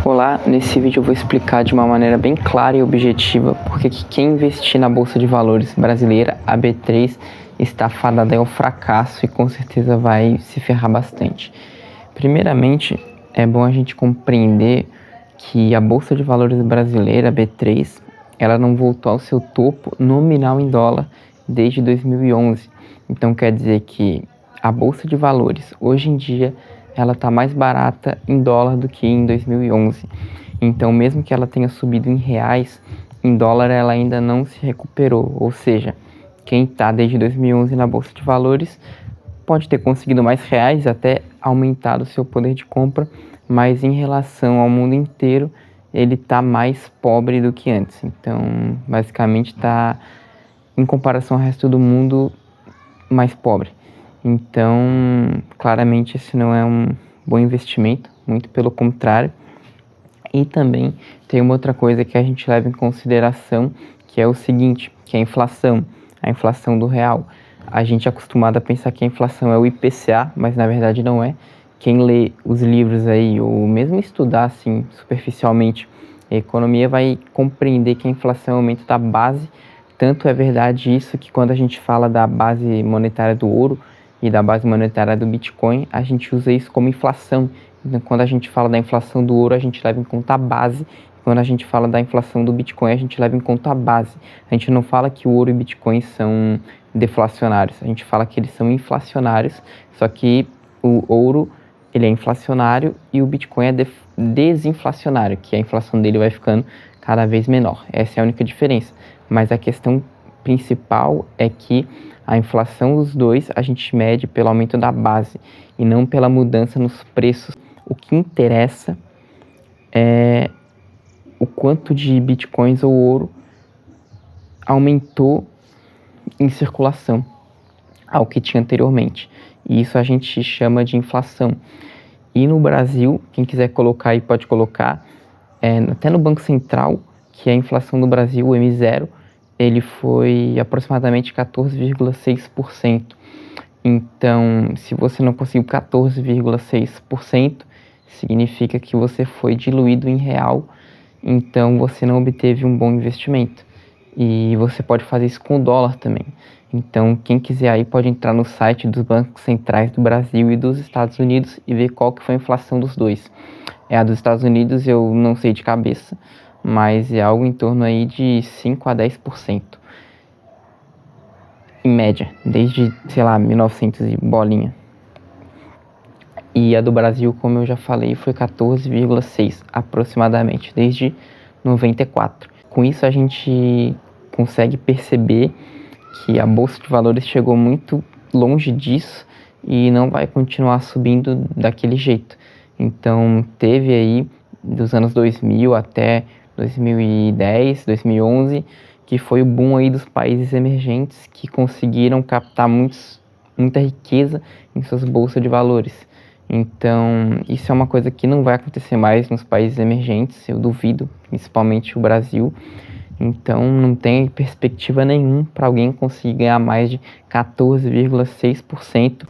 Olá, nesse vídeo eu vou explicar de uma maneira bem clara e objetiva porque que quem investir na Bolsa de Valores brasileira, a B3, está fadada ao fracasso e com certeza vai se ferrar bastante. Primeiramente, é bom a gente compreender que a Bolsa de Valores brasileira, a B3, ela não voltou ao seu topo nominal em dólar desde 2011. Então quer dizer que a Bolsa de Valores, hoje em dia, ela está mais barata em dólar do que em 2011. Então, mesmo que ela tenha subido em reais, em dólar ela ainda não se recuperou. Ou seja, quem está desde 2011 na Bolsa de Valores pode ter conseguido mais reais, até aumentado o seu poder de compra, mas em relação ao mundo inteiro, ele está mais pobre do que antes. Então, basicamente, está, em comparação ao resto do mundo, mais pobre. Então, claramente esse não é um bom investimento, muito pelo contrário. E também tem uma outra coisa que a gente leva em consideração, que é o seguinte, que é a inflação do real. A gente é acostumado a pensar que a inflação é o IPCA, mas na verdade não é. Quem lê os livros aí, ou mesmo estudar assim superficialmente a economia, vai compreender que a inflação é o aumento da base. Tanto é verdade isso que quando a gente fala da base monetária do ouro e da base monetária do Bitcoin, a gente usa isso como inflação. Então, quando a gente fala da inflação do ouro, a gente leva em conta a base. Quando a gente fala da inflação do Bitcoin, a gente leva em conta a base. A gente não fala que o ouro e o Bitcoin são deflacionários. A gente fala que eles são inflacionários, só que o ouro ele é inflacionário e o Bitcoin é desinflacionário, que a inflação dele vai ficando cada vez menor. Essa é a única diferença. Mas a questão principal é que a inflação dos dois a gente mede pelo aumento da base e não pela mudança nos preços. O que interessa é o quanto de bitcoins ou ouro aumentou em circulação ao que tinha anteriormente. E isso a gente chama de inflação. E no Brasil, quem quiser colocar aí pode colocar, até no Banco Central, que a inflação do Brasil, o M0, ele foi aproximadamente 14,6%. Então, se você não conseguiu 14,6%, significa que você foi diluído em real, então você não obteve um bom investimento. E você pode fazer isso com o dólar também. Então, quem quiser aí pode entrar no site dos bancos centrais do Brasil e dos Estados Unidos e ver qual que foi a inflação dos dois. A dos Estados Unidos eu não sei de cabeça, mas é algo em torno aí de 5 a 10%. Em média, desde, 1900 e bolinha. E a do Brasil, como eu já falei, foi 14,6 aproximadamente, desde 94. Com isso a gente consegue perceber que a Bolsa de Valores chegou muito longe disso e não vai continuar subindo daquele jeito. Então teve aí dos anos 2000 até 2010, 2011, que foi o boom aí dos países emergentes que conseguiram captar muita riqueza em suas bolsas de valores. Então, isso é uma coisa que não vai acontecer mais nos países emergentes, eu duvido, principalmente o Brasil. Então, não tem perspectiva nenhuma para alguém conseguir ganhar mais de 14,6%.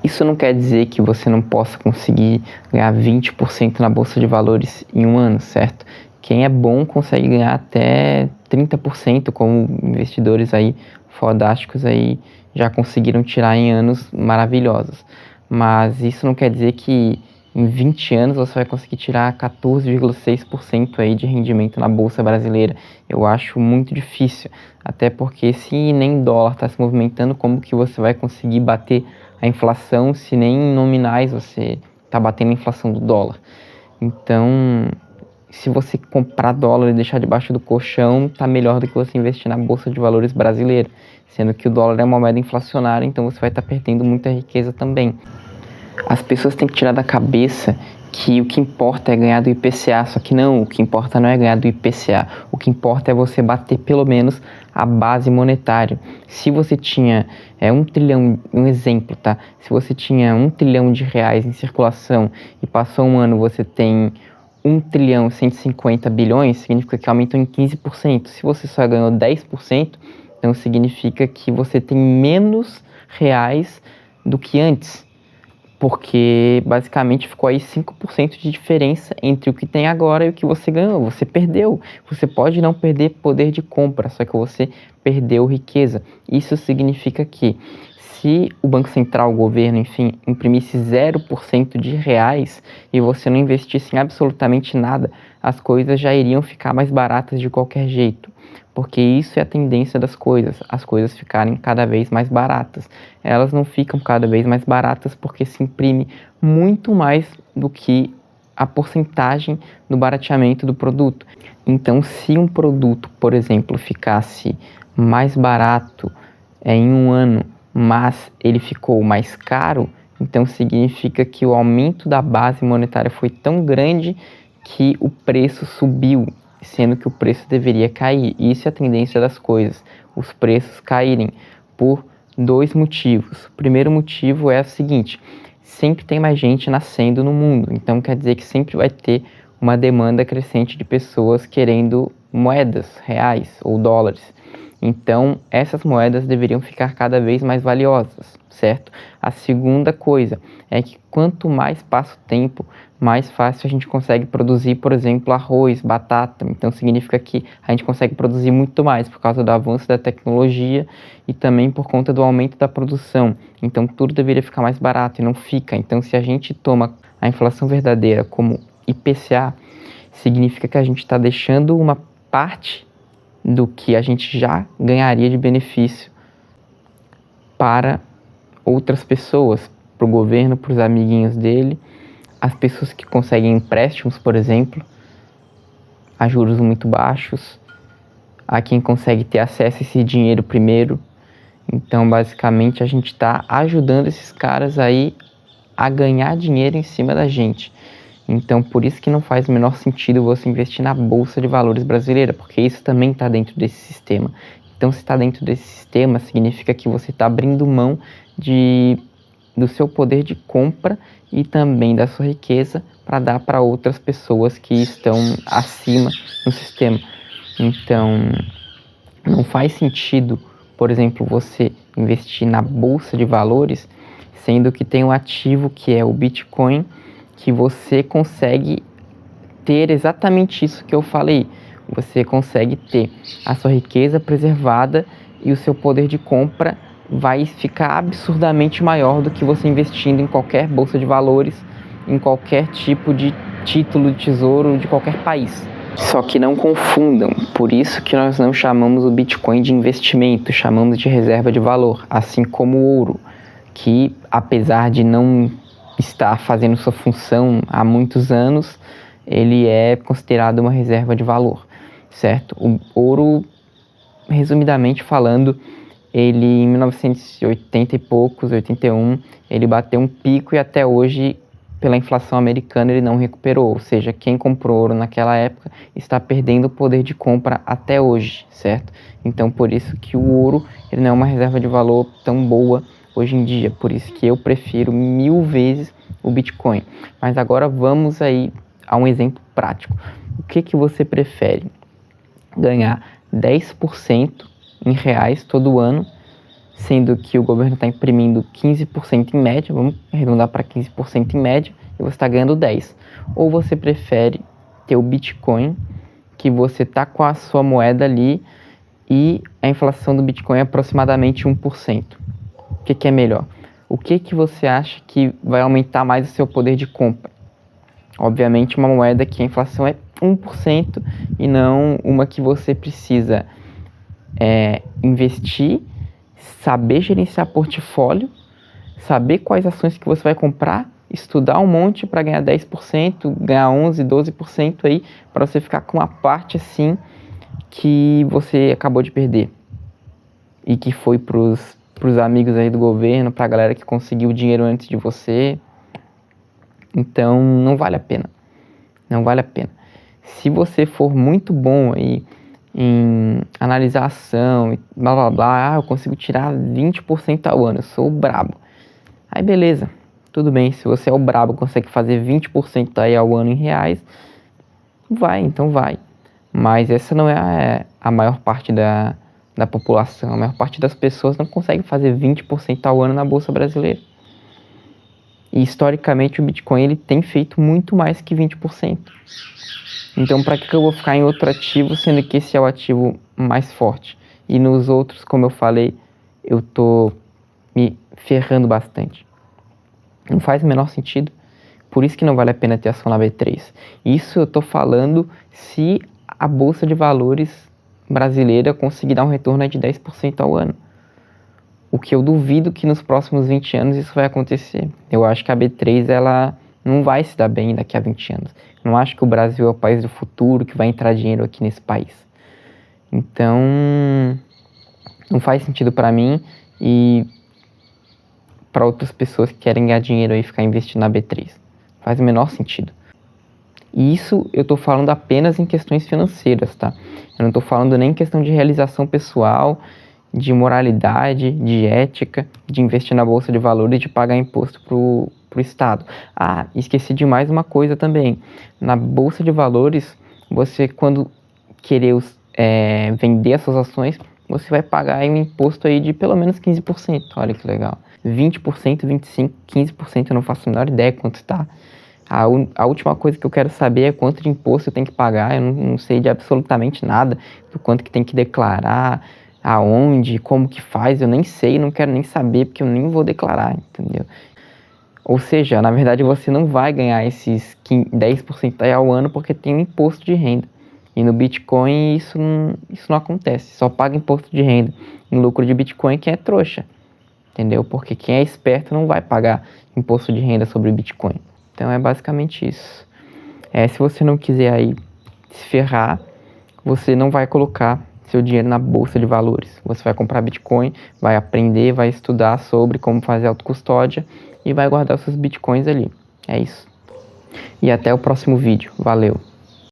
Isso não quer dizer que você não possa conseguir ganhar 20% na Bolsa de Valores em um ano, certo? Quem é bom consegue ganhar até 30%, como investidores aí fodásticos aí já conseguiram tirar em anos maravilhosos. Mas isso não quer dizer que em 20 anos você vai conseguir tirar 14,6% aí de rendimento na Bolsa Brasileira. Eu acho muito difícil, até porque se nem dólar está se movimentando, como que você vai conseguir bater a inflação se nem em nominais você está batendo a inflação do dólar? Então, se você comprar dólar e deixar debaixo do colchão, tá melhor do que você investir na Bolsa de Valores brasileira, sendo que o dólar é uma moeda inflacionária, então você vai estar perdendo muita riqueza também. As pessoas têm que tirar da cabeça que o que importa é ganhar do IPCA, só que não, o que importa não é ganhar do IPCA, o que importa é você bater pelo menos a base monetária. Se você tinha 1 trilhão, um exemplo, tá? Se você tinha 1 trilhão de reais em circulação e passou um ano você tem 1 trilhão 150 bilhões, significa que aumentou em 15%. Se você só ganhou 10%, então significa que você tem menos reais do que antes. Porque basicamente ficou aí 5% de diferença entre o que tem agora e o que você ganhou. Você perdeu. Você pode não perder poder de compra, só que você perdeu riqueza. Isso significa que se o Banco Central, o governo, enfim, imprimisse 0% de reais e você não investisse em absolutamente nada, as coisas já iriam ficar mais baratas de qualquer jeito. Porque isso é a tendência das coisas, as coisas ficarem cada vez mais baratas. Elas não ficam cada vez mais baratas porque se imprime muito mais do que a porcentagem do barateamento do produto. Então, se um produto, por exemplo, ficasse mais barato em um ano, mas ele ficou mais caro, então significa que o aumento da base monetária foi tão grande que o preço subiu, sendo que o preço deveria cair. Isso é a tendência das coisas, os preços caírem por dois motivos. O primeiro motivo é o seguinte: sempre tem mais gente nascendo no mundo, então quer dizer que sempre vai ter uma demanda crescente de pessoas querendo moedas reais ou dólares. Então, essas moedas deveriam ficar cada vez mais valiosas, certo? A segunda coisa é que quanto mais passa o tempo, mais fácil a gente consegue produzir, por exemplo, arroz, batata. Então, significa que a gente consegue produzir muito mais por causa do avanço da tecnologia e também por conta do aumento da produção. Então, tudo deveria ficar mais barato e não fica. Então, se a gente toma a inflação verdadeira como IPCA, significa que a gente está deixando uma parte do que a gente já ganharia de benefício para outras pessoas, para o governo, para os amiguinhos dele, as pessoas que conseguem empréstimos, por exemplo, a juros muito baixos, a quem consegue ter acesso a esse dinheiro primeiro. Então, basicamente, a gente está ajudando esses caras aí a ganhar dinheiro em cima da gente. Então, por isso que não faz o menor sentido você investir na Bolsa de Valores brasileira, porque isso também está dentro desse sistema. Então, se está dentro desse sistema, significa que você está abrindo mão do seu poder de compra e também da sua riqueza para dar para outras pessoas que estão acima no sistema. Então, não faz sentido, por exemplo, você investir na Bolsa de Valores, sendo que tem um ativo que é o Bitcoin, que você consegue ter exatamente isso que eu falei. Você consegue ter a sua riqueza preservada e o seu poder de compra vai ficar absurdamente maior do que você investindo em qualquer bolsa de valores, em qualquer tipo de título de tesouro de qualquer país. Só que não confundam, por isso que nós não chamamos o Bitcoin de investimento, chamamos de reserva de valor, assim como o ouro, que apesar de não está fazendo sua função há muitos anos, ele é considerado uma reserva de valor, certo? O ouro, resumidamente falando, ele em 1980 e poucos, 81, ele bateu um pico e até hoje, pela inflação americana, ele não recuperou. Ou seja, quem comprou ouro naquela época está perdendo o poder de compra até hoje, certo? Então, por isso que o ouro ele não é uma reserva de valor tão boa hoje em dia, por isso que eu prefiro 1000 vezes o Bitcoin. Mas agora vamos aí a um exemplo prático. O que você prefere? Ganhar 10% em reais todo ano, sendo que o governo está imprimindo 15% em média, vamos arredondar para 15% em média, e você está ganhando 10%. Ou você prefere ter o Bitcoin, que você está com a sua moeda ali, e a inflação do Bitcoin é aproximadamente 1%. O que é melhor? O que você acha que vai aumentar mais o seu poder de compra? Obviamente uma moeda que a inflação é 1% e não uma que você precisa investir, saber gerenciar portfólio, saber quais ações que você vai comprar, estudar um monte para ganhar 10%, ganhar 11%, 12% aí, para você ficar com uma parte assim que você acabou de perder e que foi pros amigos aí do governo, pra galera que conseguiu o dinheiro antes de você. Então, não vale a pena. Não vale a pena. Se você for muito bom aí em analisar ação e blá blá blá, eu consigo tirar 20% ao ano, eu sou o brabo. Aí beleza, tudo bem, se você é o brabo, consegue fazer 20% aí ao ano em reais, então vai. Mas essa não é a maior parte da população. A maior parte das pessoas não consegue fazer 20% ao ano na Bolsa Brasileira. E historicamente o Bitcoin ele tem feito muito mais que 20%. Então para que eu vou ficar em outro ativo, sendo que esse é o ativo mais forte? E nos outros, como eu falei, eu tô me ferrando bastante. Não faz o menor sentido. Por isso que não vale a pena ter ação na B3. Isso eu tô falando se a Bolsa de Valores brasileira conseguir dar um retorno de 10% ao ano. O que eu duvido que nos próximos 20 anos isso vai acontecer. Eu acho que a B3 ela não vai se dar bem daqui a 20 anos. Não acho que o Brasil é o país do futuro, que vai entrar dinheiro aqui nesse país. Então, não faz sentido para mim e para outras pessoas que querem ganhar dinheiro e ficar investindo na B3. Faz o menor sentido. E isso eu estou falando apenas em questões financeiras, tá? Eu não estou falando nem em questão de realização pessoal, de moralidade, de ética, de investir na Bolsa de Valores e de pagar imposto pro Estado. Ah, esqueci de mais uma coisa também. Na Bolsa de Valores, você quando querer vender essas ações, você vai pagar aí um imposto aí de pelo menos 15%. Olha que legal. 20%, 25%, 15%, eu não faço a menor ideia quanto está. A última coisa que eu quero saber é quanto de imposto eu tenho que pagar. Eu não sei de absolutamente nada do quanto que tem que declarar, aonde, como que faz. Eu nem sei, não quero nem saber, porque eu nem vou declarar, entendeu? Ou seja, na verdade você não vai ganhar esses 10% aí ao ano porque tem um imposto de renda. E no Bitcoin isso não acontece, só paga imposto de renda em lucro de Bitcoin quem é trouxa, entendeu? Porque quem é esperto não vai pagar imposto de renda sobre Bitcoin. Então é basicamente isso. Se você não quiser aí se ferrar, você não vai colocar seu dinheiro na bolsa de valores. Você vai comprar Bitcoin, vai aprender, vai estudar sobre como fazer autocustódia e vai guardar os seus Bitcoins ali. É isso. E até o próximo vídeo. Valeu!